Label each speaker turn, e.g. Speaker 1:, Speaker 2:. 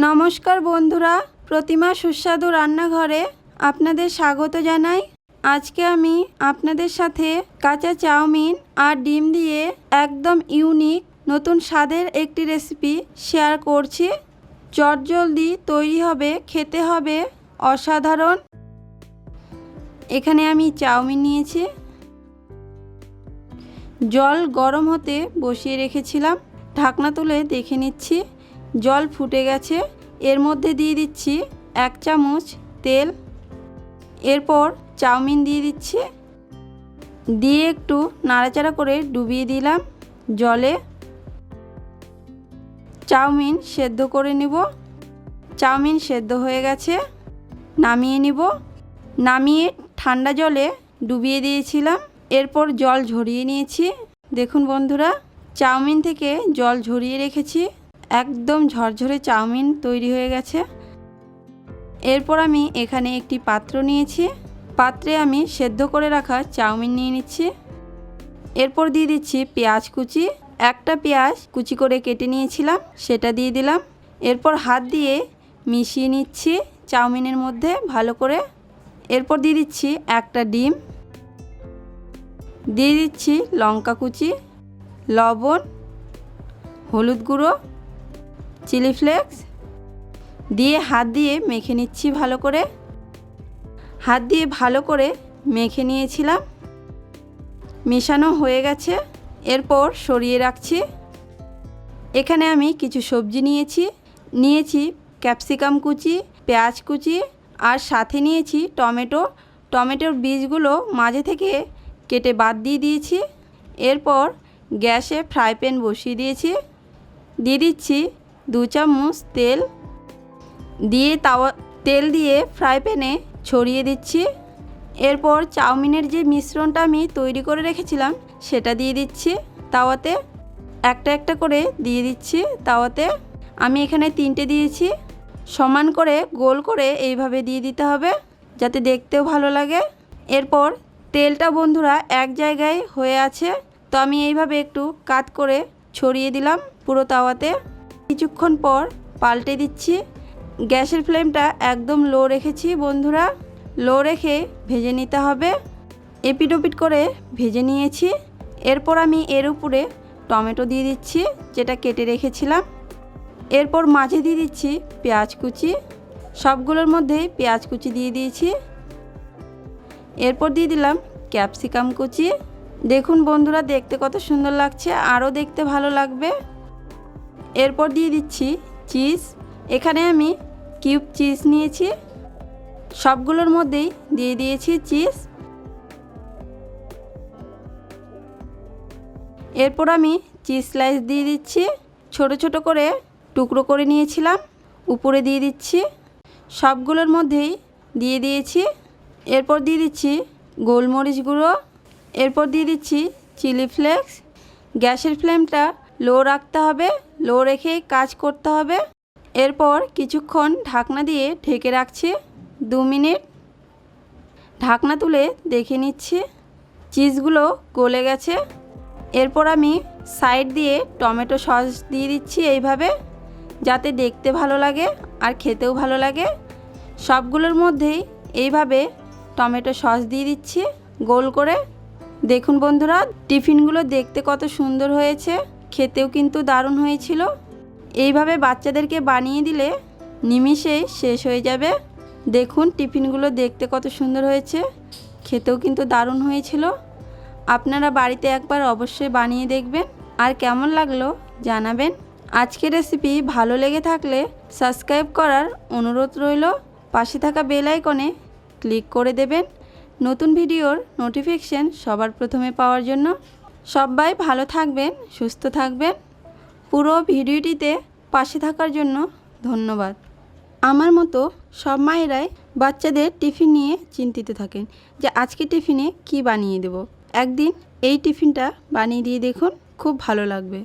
Speaker 1: নমস্কার বন্ধুরা, প্রতিমা সুস্বাদু রান্নাঘরে আপনাদের স্বাগত জানাই। আজকে আমি আপনাদের সাথে কাঁচা চাউমিন আর ডিম দিয়ে একদম ইউনিক নতুন স্বাদের একটি রেসিপি শেয়ার করছি। চটজলদি তৈরি হবে, খেতে হবে অসাধারণ। এখানে আমি চাউমিন নিয়েছি, জল গরম হতে বসিয়ে রেখেছিলাম। ঢাকনা তুলে দেখে নিচ্ছি, জল ফুটে গেছে। এর মধ্যে দিয়ে দিচ্ছি 1 চামচ তেল। এরপর চাউমিন দিয়ে দিচ্ছি, দিয়ে একটু নাড়াচাড়া করে ডুবিয়ে দিলাম জলে। চাউমিন সেদ্ধ করে নেব। চাউমিন সেদ্ধ হয়ে গেছে, নামিয়ে নিব। নামিয়ে ঠান্ডা জলে ডুবিয়ে দিয়েছিলাম, এরপর জল ঝরিয়ে নিয়েছি। দেখুন বন্ধুরা, চাউমিন থেকে জল ঝরিয়ে রেখেছি, একদম ঝরঝরে চাউমিন তৈরি হয়ে গেছে। এরপর আমি এখানে একটি পাত্র নিয়েছি, পাত্রে আমি সেদ্ধ করে রাখা চাউমিন নিয়ে নিচ্ছি। এরপর দিয়ে দিচ্ছি পেঁয়াজ কুচি। একটা পেঁয়াজ কুচি করে কেটে নিয়েছিলাম, সেটা দিয়ে দিলাম। এরপর হাত দিয়ে মিশিয়ে নিচ্ছি চাউমিনের মধ্যে ভালো করে। এরপর দিয়ে দিচ্ছি একটা ডিম, দিয়ে দিচ্ছি লঙ্কা কুচি, লবণ, হলুদ গুঁড়ো, চিলি ফ্লেক্স দিয়ে হাত দিয়ে মেখে নিচ্ছি ভালো করে। হাত দিয়ে ভালো করে মেখে নিয়েছিলাম, মেশানো হয়ে গেছে। এরপর সরিয়ে রাখছি। এখানে আমি কিছু সবজি নিয়েছি ক্যাপসিকাম কুচি, পেঁয়াজ কুচি, আর সাথে নিয়েছি টমেটো। টমেটোর বীজগুলো মাঝে থেকে কেটে বাদ দিয়ে দিয়েছি। এরপর গ্যাসে ফ্রাই প্যান বসিয়ে দিয়েছি, দিয়ে দিচ্ছি 2 চামচ তেল। দিয়ে তেল দিয়ে ফ্রাই প্যানে ছড়িয়ে দিচ্ছি। এরপর চাউমিনের যে মিশ্রণটা আমি তৈরি করে রেখেছিলাম সেটা দিয়ে দিচ্ছি তাওয়াতে। একটা একটা করে দিয়ে দিচ্ছি তাওয়াতে। আমি এখানে 3টে দিয়েছি। সমান করে গোল করে এইভাবে দিয়ে দিতে হবে, যাতে দেখতেও ভালো লাগে। এরপর তেলটা বন্ধুরা এক জায়গায় হয়ে আছে, তো আমি এইভাবে একটু কাত করে ছড়িয়ে দিলাম পুরো তাওয়াতে। কিছুক্ষণ পর পাল্টে দিচ্ছি। গ্যাসের ফ্লেমটা একদম লো রেখেছি বন্ধুরা, লো রেখে ভেজে নিতে হবে। এপিট ওপিট করে ভেজে নিয়েছি। এরপর আমি এর উপরে টমেটো দিয়ে দিচ্ছি, যেটা কেটে রেখেছিলাম। এরপর মাঝে দিয়ে দিচ্ছি পেঁয়াজ কুচি, সবগুলোর মধ্যেই পেঁয়াজ কুচি দিয়ে দিয়েছি। এরপর দিয়ে দিলাম ক্যাপসিকাম কুচি। দেখুন বন্ধুরা, দেখতে কত সুন্দর লাগছে, আরও দেখতে ভালো লাগবে। এরপর দিয়ে দিচ্ছি চিজ। এখানে আমি কিউব চিজ নিয়েছি, সবগুলোর মধ্যেই দিয়ে দিয়েছি চিজ। এরপর আমি চিজ স্লাইস দিয়ে দিচ্ছি, ছোট ছোট করে টুকরো করে নিয়েছিলাম, উপরে দিয়ে দিচ্ছি। সবগুলোর মধ্যেই দিয়ে দিয়েছি। এরপর দিয়ে দিচ্ছি গোলমরিচ গুঁড়ো। এরপর দিয়ে দিচ্ছি চিলি ফ্লেক্স। গ্যাসের ফ্লেমটা লো রাখতে হবে, লো রেখেই কাজ করতে হবে। এরপর কিছুক্ষণ ঢাকনা দিয়ে ঢেকে রাখছি 2 মিনিট। ঢাকনা তুলে দেখে নিচ্ছি, চিজগুলো গলে গেছে। এরপর আমি সাইড দিয়ে টমেটো সস দিয়ে দিচ্ছি এইভাবে, যাতে দেখতে ভালো লাগে আর খেতেও ভালো লাগে। সবগুলোর মধ্যেই এইভাবে টমেটো সস দিয়ে দিচ্ছি গোল করে। দেখুন বন্ধুরা, টিফিনগুলো দেখতে কত সুন্দর হয়েছে, খেতেও কিন্তু দারুণ হয়েছিল। এইভাবে বাচ্চাদেরকে বানিয়ে দিলে নিমিষেই শেষ হয়ে যাবে। দেখুন টিফিনগুলো দেখতে কত সুন্দর হয়েছে, খেতেও কিন্তু দারুণ হয়েছিল। আপনারা বাড়িতে একবার অবশ্যই বানিয়ে দেখবেন, আর কেমন লাগলো জানাবেন। আজকের রেসিপি ভালো লেগে থাকলে সাবস্ক্রাইব করার অনুরোধ রইল। পাশে থাকা বেল আইকনে ক্লিক করে দেবেন নতুন ভিডিওর নোটিফিকেশন সবার প্রথমে পাওয়ার জন্য। সবাই ভালো থাকবেন, সুস্থ থাকবেন। পুরো ভিডিওটিতে পাশে থাকার জন্য ধন্যবাদ। আমার মতো সব মায়েরাই বাচ্চাদের টিফিন নিয়ে চিন্তিত থাকেন যে আজকে টিফিনে কি বানিয়ে দেব। একদিন এই টিফিনটা বানিয়ে দিয়ে দেখুন, খুব ভালো লাগবে।